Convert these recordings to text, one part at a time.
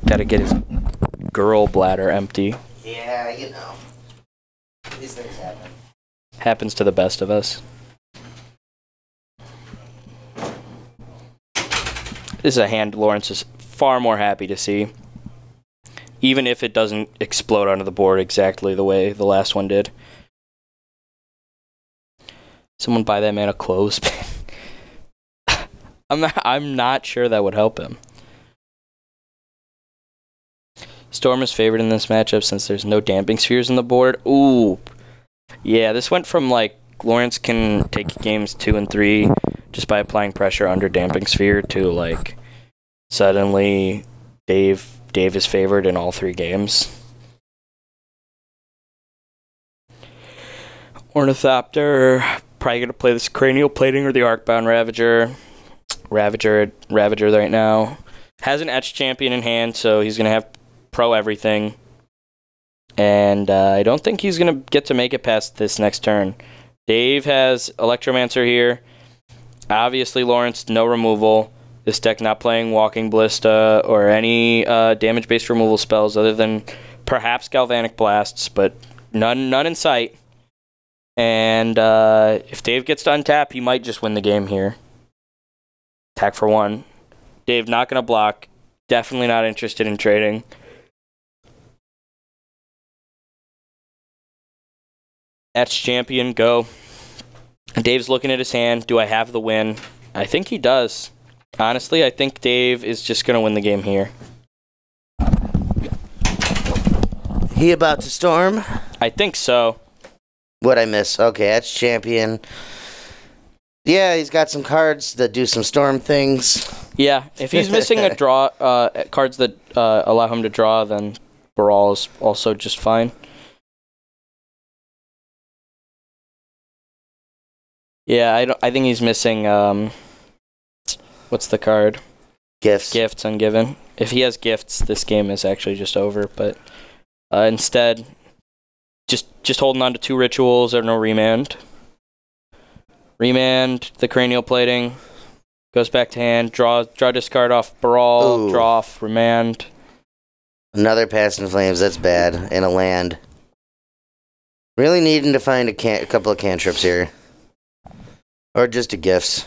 Gotta get his girl bladder empty. Yeah, you know. These things happen. Happens to the best of us. This is a hand Lawrence is far more happy to see. Even if it doesn't explode onto the board exactly the way the last one did. Someone buy that man a clothespin. I'm not sure that would help him. Storm is favored in this matchup since there's no damping spheres on the board. Ooh. Yeah, this went from like Lawrence can take games 2 and 3 just by applying pressure under damping sphere to like suddenly Dave is favored in all 3 games. Ornithopter probably gonna play this cranial plating or the arcbound Ravager. Ravager right now. Has an Etch champion in hand, so he's gonna have pro everything. And I don't think he's gonna get to make it past this next turn. Dave has Electromancer here. Obviously Lawrence, no removal. This deck not playing Walking Ballista or any damage-based removal spells other than perhaps Galvanic Blasts, but none in sight. And if Dave gets to untap, he might just win the game here. Attack for 1. Dave not going to block. Definitely not interested in trading. Etch champion, go. Dave's looking at his hand. Do I have the win? I think he does. Honestly, I think Dave is just going to win the game here. He about to storm? I think so. What'd I miss? Okay, that's champion. Yeah, he's got some cards that do some storm things. Yeah, if he's missing a draw, cards that allow him to draw, then Baral is also just fine. Yeah, I think he's missing. What's the card? Gifts. Gifts ungiven. If he has gifts, this game is actually just over. But instead, just holding on to 2 rituals or no remand. Remand the cranial plating. Goes back to hand. Draw discard off Baral. Ooh. Draw off remand. Another Past in Flames. That's bad. And a land. Really needing to find a couple of cantrips here. Or just a gifts.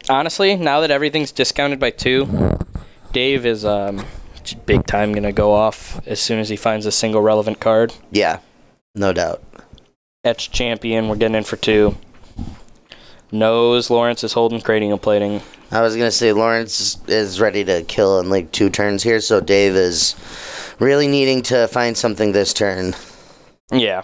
Honestly, now that everything's discounted by 2, Dave is big time gonna go off as soon as he finds a single relevant card. Yeah, no doubt. Etch champion, we're getting in for 2. Knows Lawrence is holding cranial plating. I was gonna say Lawrence is ready to kill in like 2 turns here, so Dave is really needing to find something this turn. Yeah.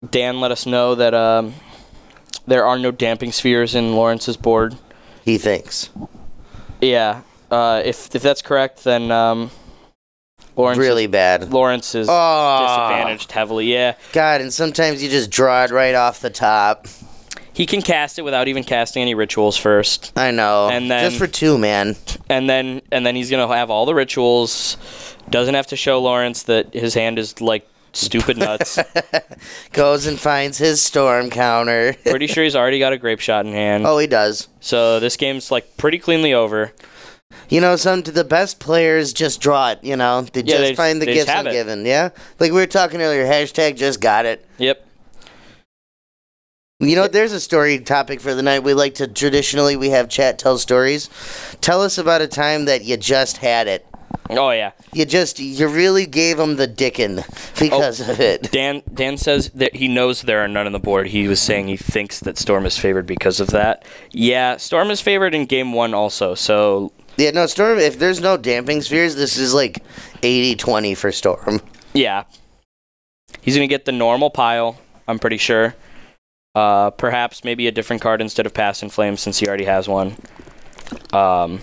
Dan let us know that there are no damping spheres in Lawrence's board. He thinks. Yeah. If that's correct, then Lawrence really bad. Lawrence is disadvantaged heavily. Yeah. God, and sometimes you just draw it right off the top. He can cast it without even casting any rituals first. I know. And then, just for 2, man. And then he's gonna have all the rituals. Doesn't have to show Lawrence that his hand is like stupid nuts. Goes and finds his storm counter. Pretty sure he's already got a grape shot in hand. Oh, he does. So this game's like pretty cleanly over. You know, the best players just draw it, you know? They just find the gifts I'm given, yeah? Like we were talking earlier, hashtag just got it. Yep. You know, there's a story topic for the night. We like to, traditionally, we have chat tell stories. Tell us about a time that you just had it. Oh, yeah. You really gave him the dickin' because of it. Dan says that he knows there are none on the board. He was saying he thinks that Storm is favored because of that. Yeah, Storm is favored in game 1 also, so... Yeah, no, Storm, if there's no damping spheres, this is like 80-20 for Storm. Yeah. He's going to get the normal pile, I'm pretty sure. Perhaps maybe a different card instead of Past in Flames since he already has one. And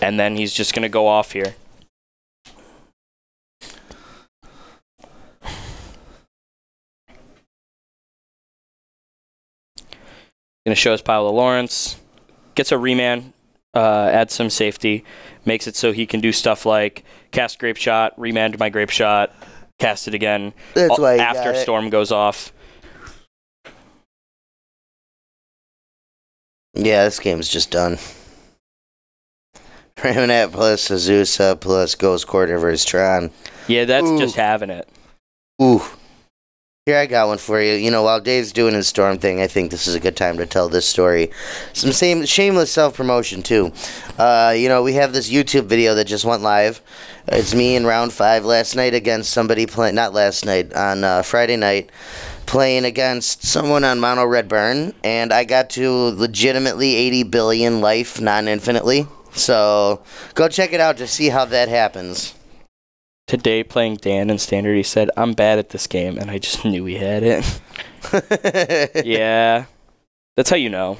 then he's just going to go off here. Going to show his pile of Lawrence. Gets a remand. Adds some safety. Makes it so he can do stuff like cast Grape Shot, remand my Grape Shot, cast it again That's why after Storm goes off. Yeah, this game's just done. Ramonette plus Azusa plus Ghost Quarter versus Duran. Yeah, that's just having it. Ooh. Here, I got one for you. You know, while Dave's doing his Storm thing, I think this is a good time to tell this story. Some shameless self-promotion, too. You know, we have this YouTube video that just went live. It's me in round 5 last night against somebody playing, not last night, on Friday night, playing against someone on Mono Red Burn, and I got to legitimately 80 billion life non-infinitely. So, go check it out to see how that happens. Today, playing Dan in Standard, he said, I'm bad at this game, and I just knew he had it. Yeah. That's how you know.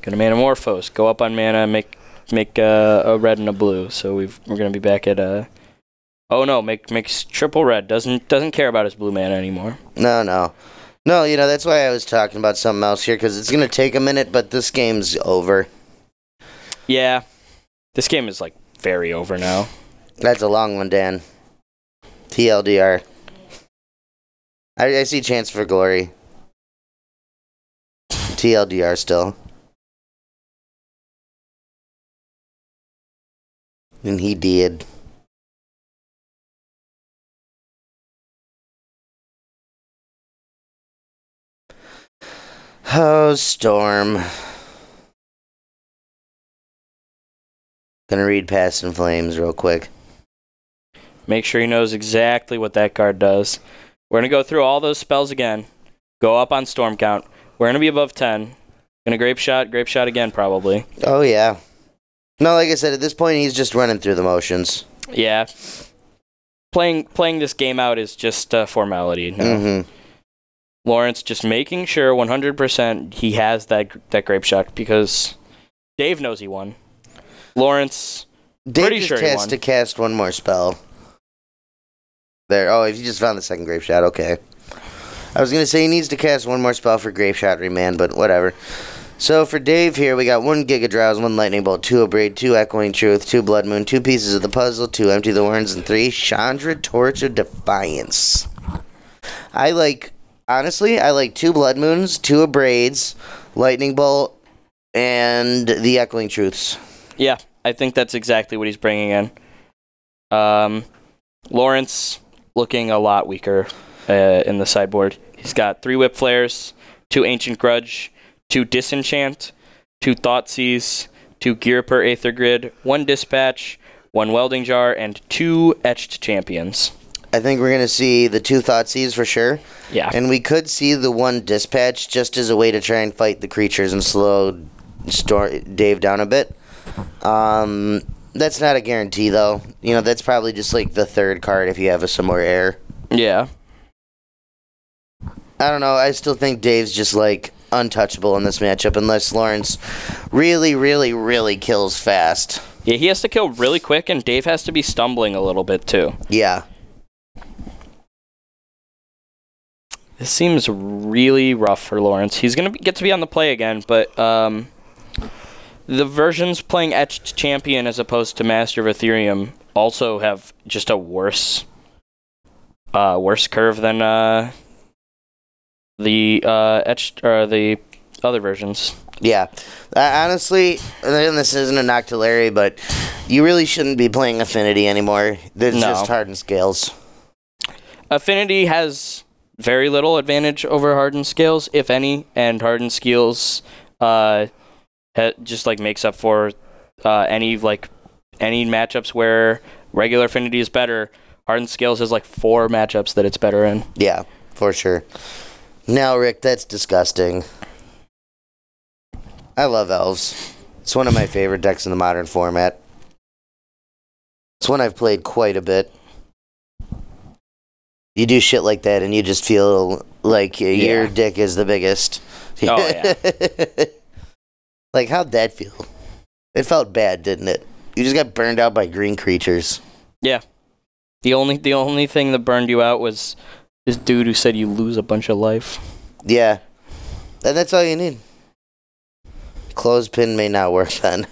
Go to Manamorphose. Go up on mana, make a red and a blue. So we're going to be back at oh no, make triple red. Doesn't care about his blue mana anymore. No, you know, that's why I was talking about something else here, because it's going to take a minute, but this game's over. Yeah, this game is, like, very over now. That's a long one, Dan. TLDR. I see chance for glory. TLDR still. And he did. Oh, Storm. Gonna read Past in Flames real quick. Make sure he knows exactly what that card does. We're gonna go through all those spells again. Go up on Storm count. We're gonna be above 10. Gonna grape shot again probably. Oh yeah. No, like I said, at this point he's just running through the motions. Yeah. Playing this game out is just a formality. No? Mm-hmm. Lawrence just making sure 100% he has that grape shot because Dave knows he won. Lawrence, pretty sure he won. Dave just has to cast one more spell. There. Oh, if you just found the second grape shot, okay. I was going to say he needs to cast one more spell for grape shot remand, but whatever. So for Dave here, we got 1 Giga Drowse, 1 Lightning Bolt, 2 Abrade, 2 Echoing Truth, 2 Blood Moon, 2 Pieces of the Puzzle, 2 Empty the Horns, and 3 Chandra Torch of Defiance. Honestly, I like 2 Blood Moons, 2 Abrades, Lightning Bolt, and the Echoing Truths. Yeah, I think that's exactly what he's bringing in. Lawrence looking a lot weaker in the sideboard. He's got 3 Whip Flares, 2 Ancient Grudge, 2 Disenchant, 2 Thoughtseize, 2 Gear per Aether Grid, 1 Dispatch, 1 Welding Jar, and 2 Etched Champions. I think we're going to see the 2 Thoughtseize for sure. Yeah. And we could see the 1 Dispatch just as a way to try and fight the creatures and slow Dave down a bit. That's not a guarantee, though. You know, that's probably just, like, the 3rd card if you have a Somewhere Air. Yeah. I don't know. I still think Dave's just, like, untouchable in this matchup unless Lawrence really, really, really kills fast. Yeah, he has to kill really quick, and Dave has to be stumbling a little bit, too. Yeah. This seems really rough for Lawrence. He's going to get to be on the play again, but the versions playing Etched Champion as opposed to Master of Ethereum also have just a worse curve than the Etched or the other versions. Yeah. Honestly, and this isn't a knock to Larry, but you really shouldn't be playing Affinity anymore. There's just hardened scales. Affinity has very little advantage over hardened scales, if any, and hardened scales just like makes up for any matchups where regular Affinity is better. Hardened scales has like 4 matchups that it's better in. Yeah, for sure. Now, Rick, that's disgusting. I love Elves. It's one of my favorite decks in the modern format. It's one I've played quite a bit. You do shit like that and you just feel like your dick is the biggest. Oh, yeah. Like, how'd that feel? It felt bad, didn't it? You just got burned out by green creatures. Yeah. The only thing that burned you out was this dude who said you lose a bunch of life. Yeah. And that's all you need. Clothespin may not work then.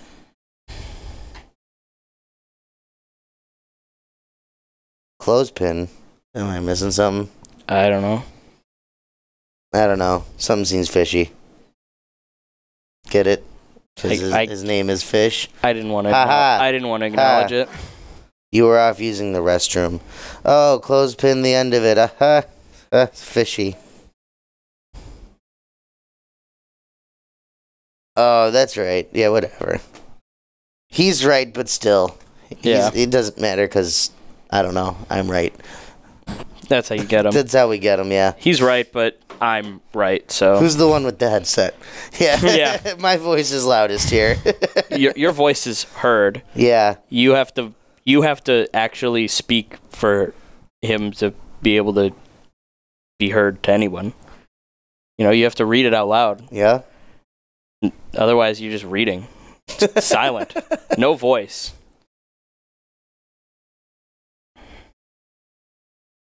clothespin. Am I missing something? I don't know. I don't know. Something seems fishy. Get it? Because his name is Fish. I didn't want to. I didn't want to acknowledge it. You were off using the restroom. Oh, clothespin the end of it. Fishy. Oh, that's right. Yeah, whatever. He's right, but still. It doesn't matter because, I don't know, I'm right. That's how you get him. That's how we get him, yeah. He's right, but I'm right, so. Who's the one with the headset? Yeah. Yeah. My voice is loudest here. Your voice is heard. Yeah. You have to actually speak for him to be able to be heard to anyone. You know, you have to read it out loud. Yeah. Otherwise, you're just reading. Silent. No voice.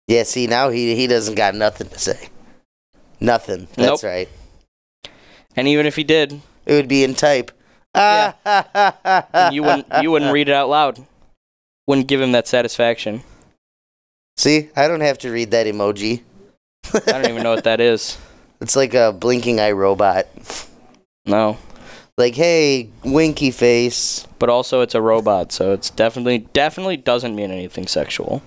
Yeah, see, now he doesn't got nothing to say. Nothing. That's right. And even if he did, it would be in type. Yeah. you wouldn't read it out loud. Wouldn't give him that satisfaction. See, I don't have to read that emoji. I don't even know what that is. It's like a blinking eye robot. No. Like, hey, winky face. But also it's a robot, so it's definitely doesn't mean anything sexual.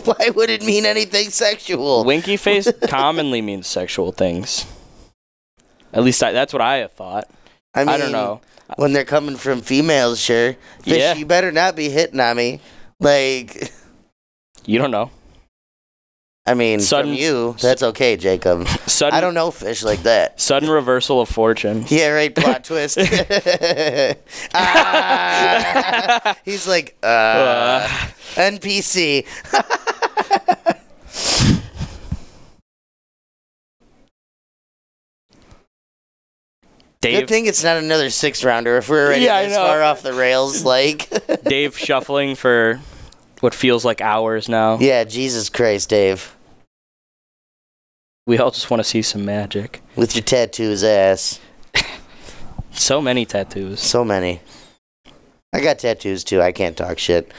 Why would it mean anything sexual? Winky face commonly means sexual things. At least that's what I have thought. I don't know. When they're coming from females, sure. Fish, yeah. You better not be hitting on me. Like... You don't know. I mean, from you, that's okay, Jacob. I don't know Fish like that. Sudden reversal of fortune. Yeah, right, plot twist. He's like, NPC. Dave, good thing it's not another 6-rounder if we're already this far off the rails. Like Dave shuffling for what feels like hours now. Yeah, Jesus Christ, Dave. We all just want to see some magic. With your tattoos, ass. So many tattoos. So many. I got tattoos, too. I can't talk shit.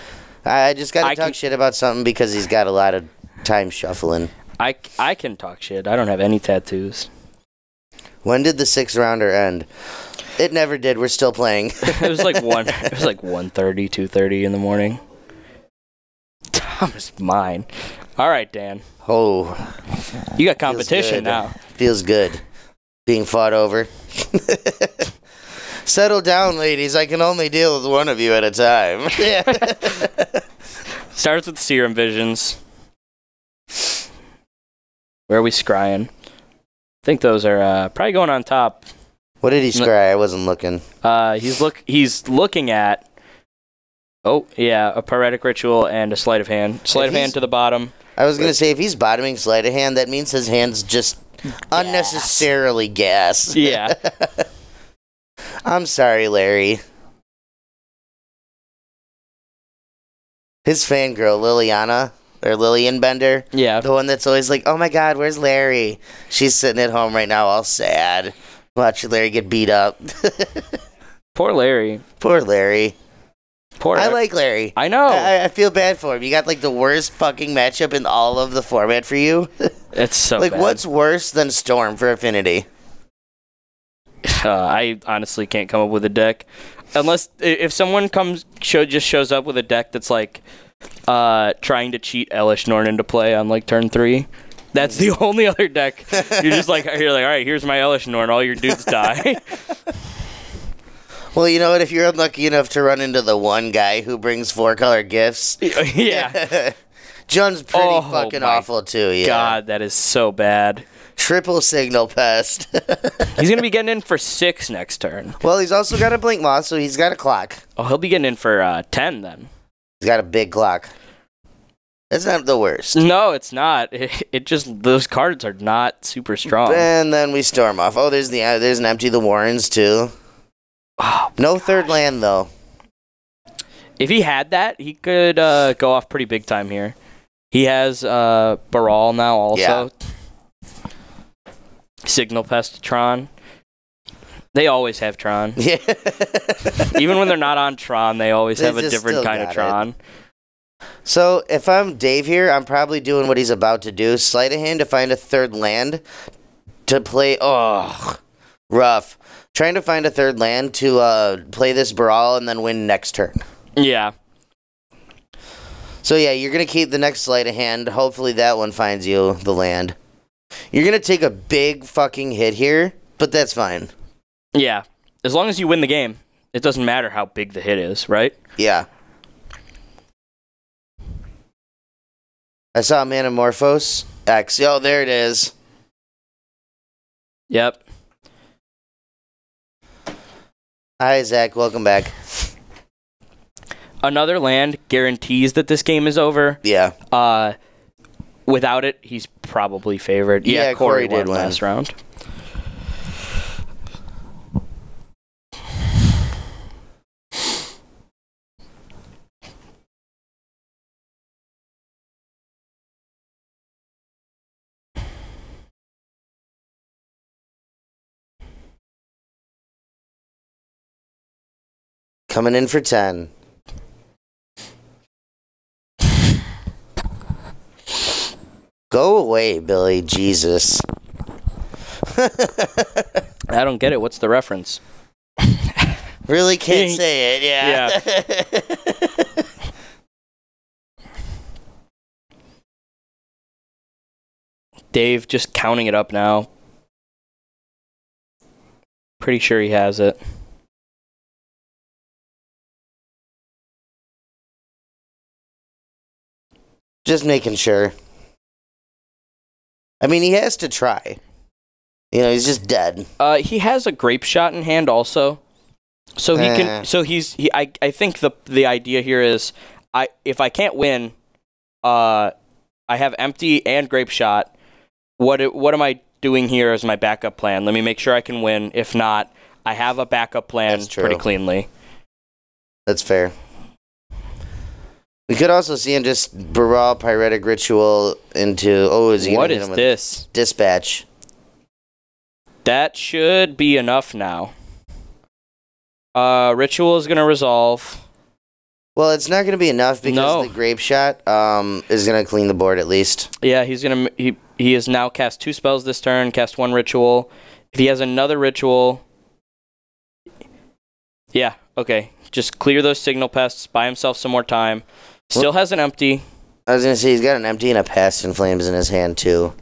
I just got to talk shit about something because he's got a lot of time shuffling. I can talk shit. I don't have any tattoos. When did the 6-rounder end? It never did. We're still playing. It was like 1:30, 2:30 in the morning. Thomas, mine. All right, Dan. Oh. You got competition now. Feels good. Being fought over. Settle down, ladies. I can only deal with one of you at a time. Starts with Serum Visions. Where are we scrying? I think those are probably going on top. What did he scry? I wasn't looking. He's looking at... Oh, yeah, a Pyretic Ritual and a Sleight of Hand. Sleight of Hand to the bottom. I was going to say, if he's bottoming Sleight of Hand, that means his hand's just unnecessarily gas. Yeah. I'm sorry, Larry. His fangirl, Liliana, or Lillian Bender. Yeah. The one that's always like, oh my god, where's Larry? She's sitting at home right now all sad. Watching Larry get beat up. Poor Larry. Poor Larry. I like Larry. I know. I feel bad for him. You got like the worst fucking matchup in all of the format for you. It's so like, bad. What's worse than Storm for Affinity? I honestly can't come up with a deck. Unless, if someone just shows up with a deck that's like trying to cheat Elish Norn into play on like turn 3. That's the only other deck. You're like, all right, here's my Elish Norn. All your dudes die. Well, you know what? If you're unlucky enough to run into the one guy who brings 4-color gifts. Yeah. John's pretty fucking awful, too. Yeah. God, that is so bad. Triple Signal Pest. He's going to be getting in for 6 next turn. Well, he's also got a Blink Moth, so he's got a clock. Oh, he'll be getting in for 10 then. He's got a big clock. That's not the worst. No, it's not. It just, those cards are not super strong. And then we storm off. Oh, there's an Empty the Warrens, too. Oh, no third land, though. If he had that, he could go off pretty big time here. He has Baral now also. Yeah. Signal Pest Tron. They always have Tron. Yeah. Even when they're not on Tron, they always have a different kind of Tron. So if I'm Dave here, I'm probably doing what he's about to do. Sleight of hand to find a third land to play. Oh, rough. Trying to find a third land to play this brawl and then win next turn. Yeah. So yeah, you're going to keep the next sleight of hand. Hopefully that one finds you the land. You're going to take a big fucking hit here, but that's fine. Yeah. As long as you win the game, it doesn't matter how big the hit is, right? Yeah. I saw Manamorphose X. Oh, there it is. Yep. Hi, Zach. Welcome back. Another land guarantees that this game is over. Yeah. Without it, he's probably favored. Yeah, Corey did win last round. Coming in for 10. Go away, Billy. Jesus. I don't get it. What's the reference? Really can't say it, yeah. Dave just counting it up now. Pretty sure he has it. Just making sure. I mean, he has to try. You know, he's just dead. He has a grape shot in hand also. So he can so I think the idea here is if I can't win, I have empty and grape shot. What am I doing here as my backup plan? Let me make sure I can win. If not, I have a backup plan pretty cleanly. That's fair. We could also see him just brawl Pyretic Ritual into... Oh, is he what gonna hit is him with this? Dispatch. That should be enough now. Ritual is going to resolve. Well, it's not going to be enough because the grape shot is going to clean the board at least. Yeah, he's going to... He has now cast 2 spells this turn, cast 1 ritual. If he has another ritual... Yeah, okay. Just clear those signal pests, buy himself some more time. Still has an empty. I was going to say, he's got an empty and a Past in Flames in his hand, too.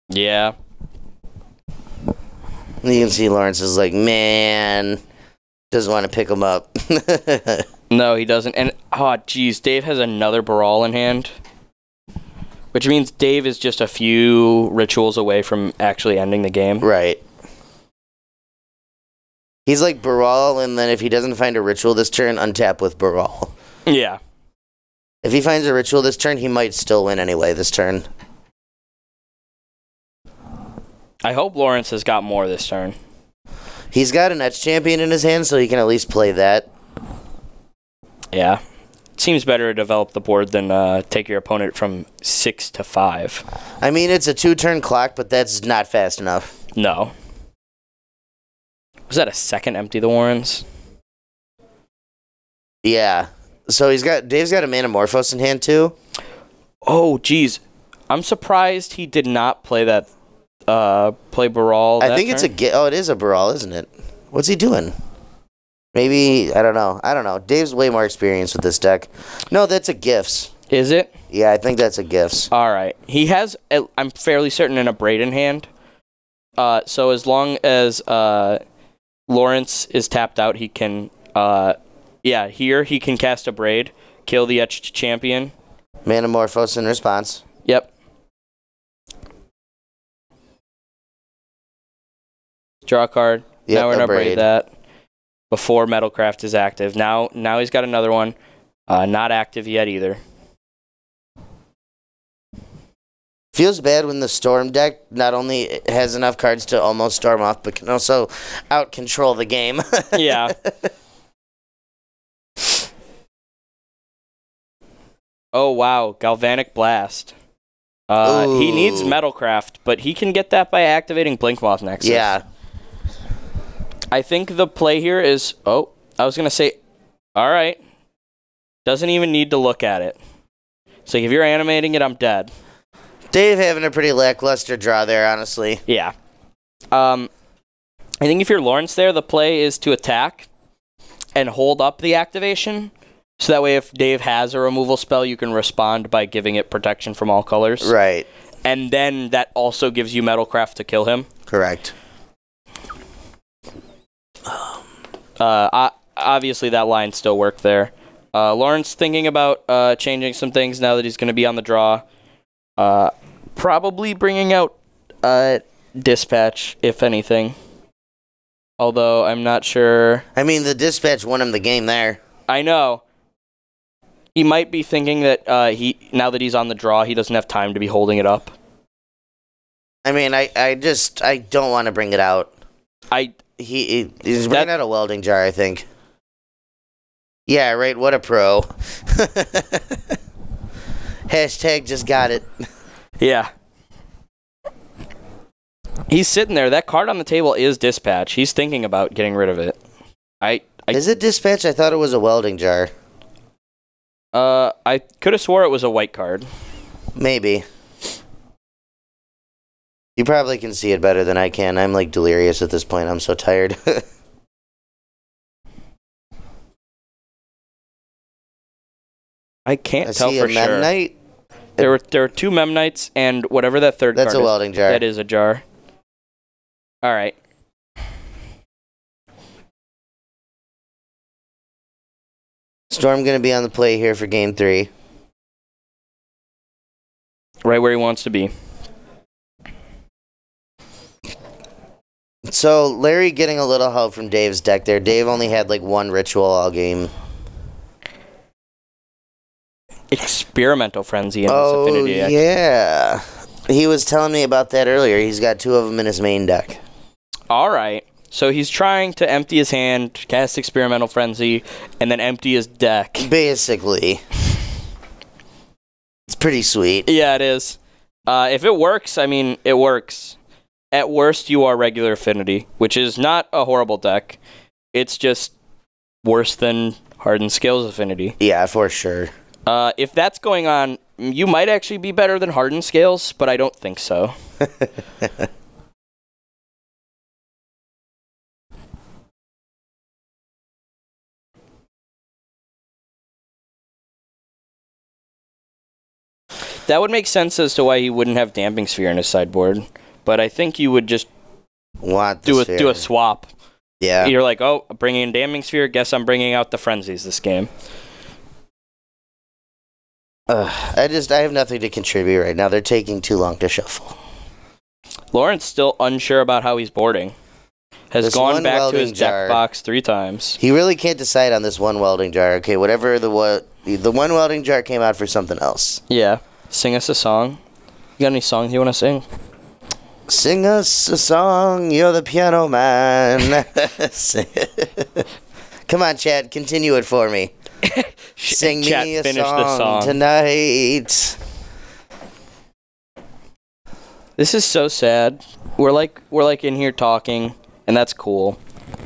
Yeah. You can see Lawrence is like, man, doesn't want to pick him up. No, he doesn't. And, oh, geez, Dave has another Baral in hand. Which means Dave is just a few rituals away from actually ending the game. Right. He's like Baral, and then if he doesn't find a ritual this turn, untap with Baral. Yeah. If he finds a ritual this turn, he might still win anyway this turn. I hope Lawrence has got more this turn. He's got an Etch Champion in his hand, so he can at least play that. Yeah. It seems better to develop the board than take your opponent from 6 to 5. I mean, it's a 2-turn clock, but that's not fast enough. No. Was that a second empty the Warrens? Yeah. So Dave's got a Manamorphose in hand too. Oh, geez. I'm surprised he did not play that play Baral. I think it's it is a Baral, isn't it? What's he doing? Maybe I don't know. Dave's way more experienced with this deck. No, that's a Gifts. Is it? Yeah, I think that's a Gifts. All right. He has I'm fairly certain in a Braid in hand. So as long as Lawrence is tapped out, he can here he can cast a Braid, kill the Etched Champion. Manamorphose in response. Yep. Draw a card. Yep, now we're gonna braid that before Metalcraft is active. Now he's got another one. Not active yet either. Feels bad when the Storm deck not only has enough cards to almost storm off, but can also out-control the game. Yeah. Oh, wow. Galvanic Blast. He needs Metalcraft, but he can get that by activating Blinkmoth Nexus. Yeah. I think the play here is... Oh, I was going to say... All right. Doesn't even need to look at it. It's like, if you're animating it, I'm dead. Dave having a pretty lackluster draw there, honestly. Yeah. I think if you're Lawrence there, the play is to attack and hold up the activation. So that way, if Dave has a removal spell, you can respond by giving it protection from all colors. Right. And then that also gives you Metalcraft to kill him. Correct. Obviously, that line still worked there. Lawrence thinking about changing some things now that he's going to be on the draw. Probably bringing out Dispatch, if anything. Although, I'm not sure. I mean, the Dispatch won him the game there. I know. He might be thinking that now that he's on the draw, he doesn't have time to be holding it up. I mean, I don't want to bring it out. He's bringing out a welding jar, I think. Yeah, right, what a pro. Hashtag just got it. Yeah. He's sitting there. That card on the table is Dispatch. He's thinking about getting rid of it. Is it Dispatch? I thought it was a welding jar. I could have swore it was a white card. Maybe. You probably can see it better than I can. I'm like delirious at this point. I'm so tired. I can't tell for sure. Memnite. There were two Memnites and whatever that third card is. That's a welding jar. That is a jar. All right. Storm going to be on the play here for game 3. Right where he wants to be. So, Larry getting a little help from Dave's deck there. Dave only had like one ritual all game. Experimental Frenzy in this Affinity deck. Yeah. He was telling me about that earlier. He's got 2 of them in his main deck. All right. So he's trying to empty his hand, cast Experimental Frenzy, and then empty his deck. Basically. It's pretty sweet. Yeah, it is. If it works, I mean, it works. At worst, you are regular Affinity, which is not a horrible deck. It's just worse than Hardened Scales Affinity. Yeah, for sure. If that's going on, you might actually be better than Hardened Scales, but I don't think so. That would make sense as to why he wouldn't have Damping Sphere in his sideboard, but I think you would just do a swap. Yeah. You're like, oh, bringing in Damping Sphere, guess I'm bringing out the Frenzies this game. I have nothing to contribute right now. They're taking too long to shuffle. Lawrence still unsure about how he's boarding. Has gone back to his deck box 3 times. He really can't decide on this one welding jar. Okay, whatever the one welding jar came out for something else. Yeah. Sing us a song. You got any songs you want to sing? Sing us a song, you're the piano man. Come on, Chad, continue it for me. Sing Chat, me a finish song, the song tonight. This is so sad. We're like in here talking, and that's cool.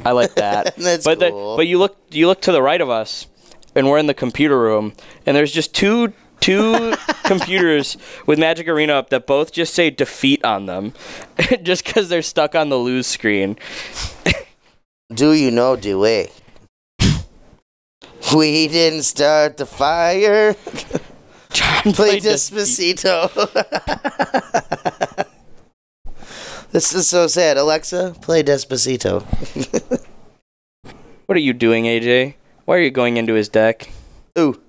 I like that. That's but cool. But you look to the right of us, and we're in the computer room, and there's just two computers with Magic Arena up that both just say defeat on them, just because they're stuck on the lose screen. Do you know Dewey? We didn't start the fire. John Play Despacito. This is so sad. Alexa, play Despacito. What are you doing, AJ? Why are you going into his deck? Ooh.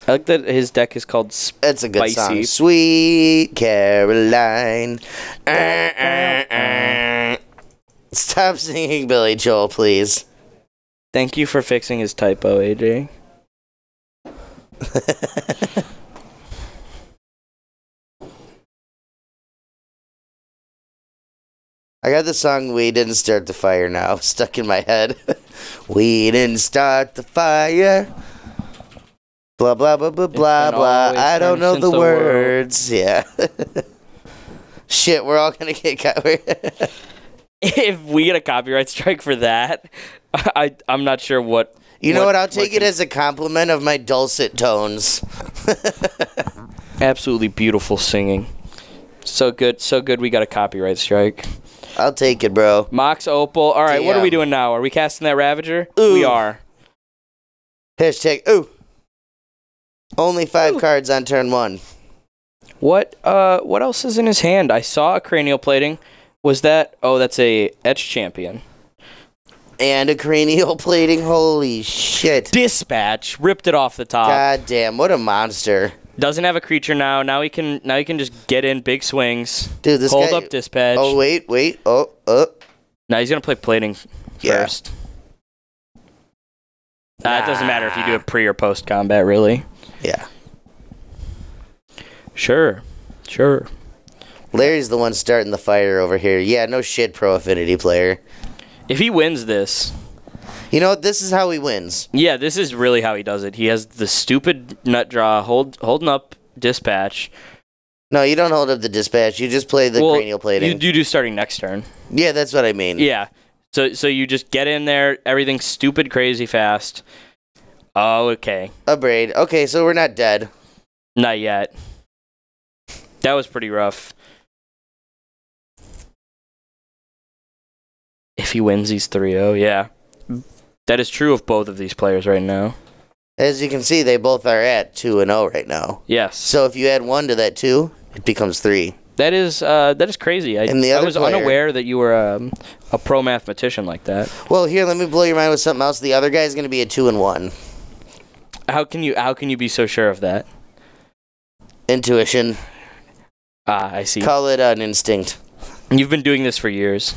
I like that his deck is called Spicy. That's a good song. Sweet Caroline. Stop singing Billy Joel, please. Thank you for fixing his typo, AJ. I got the song We Didn't Start the Fire now stuck in my head. We didn't start the fire. Blah, blah, blah, blah, blah, blah. I don't know the words. Yeah. Shit, we're all going to get copyright. If we get a copyright strike for that, I'm not sure what You know what? I'll take it as a compliment of my dulcet tones. Absolutely beautiful singing. So good we got a copyright strike. I'll take it, bro. Mox Opal. All right, Damn. what are we doing now? Are we casting that Ravager? Ooh. We are. Hashtag, ooh. Only 5 cards on turn 1. What else is in his hand? I saw a cranial plating. Was that... Oh, that's a Etch Champion. And a cranial plating. Holy shit. Dispatch. Ripped it off the top. God damn, what a monster. Doesn't have a creature now. Now he can just get in big swings. Dude, this Hold guy... up Dispatch. Oh, wait. Oh. Now he's going to play plating Yeah. first. It doesn't matter if you do it pre or post combat, really. Yeah. Sure. Larry's the one starting the fire over here. Yeah, no shit, pro Affinity player. If he wins this... You know what? This is how he wins. Yeah, this is really how he does it. He has the stupid nut draw, holding up Dispatch. No, you don't hold up the Dispatch. You just play the cranial plating. You do starting next turn. Yeah, that's what I mean. Yeah. So you just get in there, everything's stupid crazy fast. Oh, okay. A braid. Okay, so we're not dead. Not yet. That was pretty rough. If he wins, he's 3-0, yeah. That is true of both of these players right now. As you can see, they both are at 2-0 right now. Yes. So if you add 1 to that 2, it becomes 3. That is crazy. I was unaware that you were a pro mathematician like that. Well, here, let me blow your mind with something else. The other guy's going to be a 2-1. How can you be so sure of that? Intuition. I see. Call it an instinct. You've been doing this for years.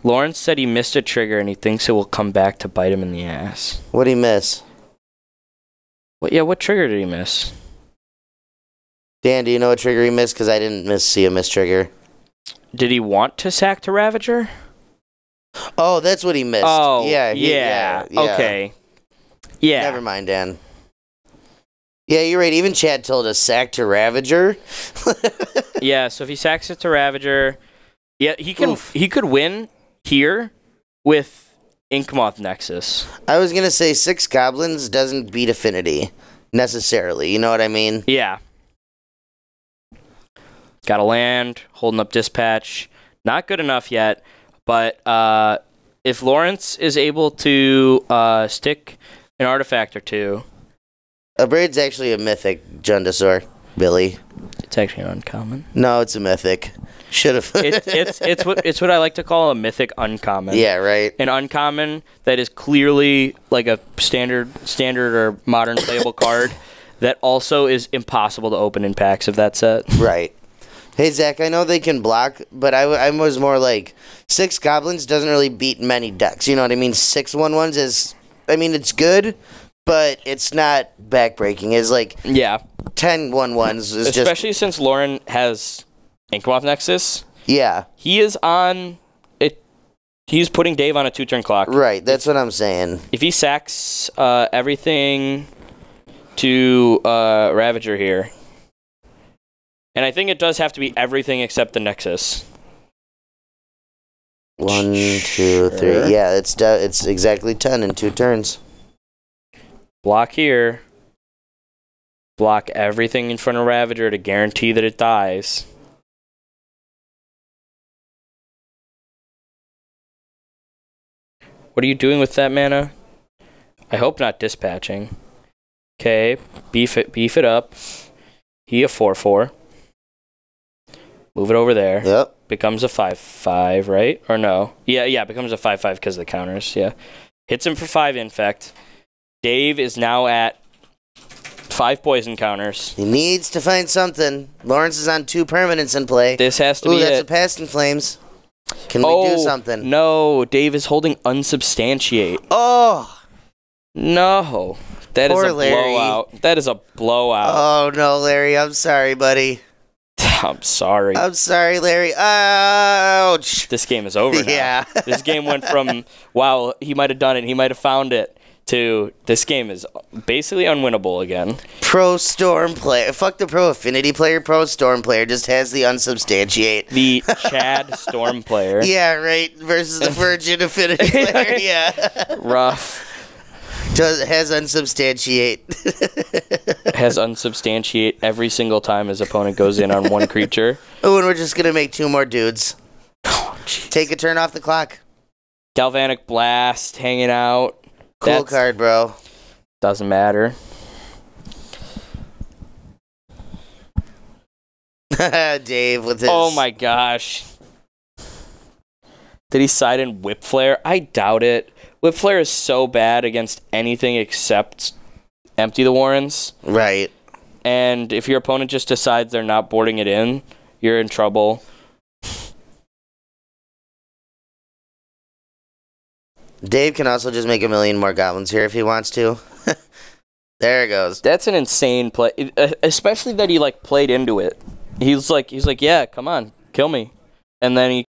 Lawrence said he missed a trigger and he thinks it will come back to bite him in the ass. What'd he miss? What trigger did he miss? Dan, do you know what trigger he missed? Because I didn't see a miss trigger. Did he want to sack to Ravager? Oh, that's what he missed. Oh, yeah. Okay. Yeah. Never mind, Dan. Yeah, you're right. Even Chad told us sack to Ravager. Yeah, so if he sacks it to Ravager, yeah, he could win here with Inkmoth Nexus. I was going to say 6 goblins doesn't beat Affinity, necessarily. You know what I mean? Yeah. Got to land, holding up Dispatch. Not good enough yet, but if Lawrence is able to stick an artifact or two... A braid's actually a mythic, Jundasaur, Billy. It's actually an uncommon. No, it's a mythic. Should have. it's what I like to call a mythic uncommon. Yeah, right. An uncommon that is clearly like a standard or modern playable card that also is impossible to open in packs of that set. Right. Hey, Zach, I know they can block, but I was more like 6 goblins doesn't really beat many decks. You know what I mean? 6 1/1s is, I mean, it's good, but it's not backbreaking. It's like 10 1/1s is just... Especially since Lauren has Inkmoth Nexus. Yeah. He is on it. He's putting Dave on a 2-turn clock. Right, that's what I'm saying. If he sacks everything to Ravager here, and I think it does have to be everything except the Nexus. 1, 2, 3. Yeah, it's exactly 10 in 2 turns. Block here. Block everything in front of Ravager to guarantee that it dies. What are you doing with that mana? I hope not dispatching. Okay, beef it up. He a 4/4. Move it over there. Yep. Becomes a 5/5, right? Or no? Yeah, becomes a 5/5 because of the counters. Yeah. Hits him for 5 infect. Dave is now at 5 poison counters. He needs to find something. Lawrence is on 2 permanents in play. This has to be that's it. a Past in Flames. Can we do something? No, Dave is holding Unsubstantiate. Oh! No. That Poor is a Larry. blowout. That is a blowout. Oh, no, Larry. I'm sorry, buddy. I'm sorry. I'm sorry, Larry. Ouch! This game is over now. Yeah. This game went from, wow, he might have done it, he might have found it, to this game is basically unwinnable again. Pro Storm player. Fuck the Pro Affinity player. Pro Storm player just has the unsubstantiate. The Chad Storm player. Yeah, right. Versus the Virgin Affinity player. Yeah. Rough. Has unsubstantiate. Has unsubstantiate every single time his opponent goes in on one creature. Oh, and we're just going to make 2 more dudes. Oh, take a turn off the clock. Galvanic Blast hanging out. Cool card, bro. Doesn't matter. Dave with his... Oh my gosh. Did he side in Whip Flare? I doubt it. Whip Flare is so bad against anything except Empty the Warrens. Right. And if your opponent just decides they're not boarding it in, you're in trouble. Dave can also just make 1 million more goblins here if he wants to. There it goes. That's an insane play, especially that he like played into it. He's like, yeah, come on, kill me, and then he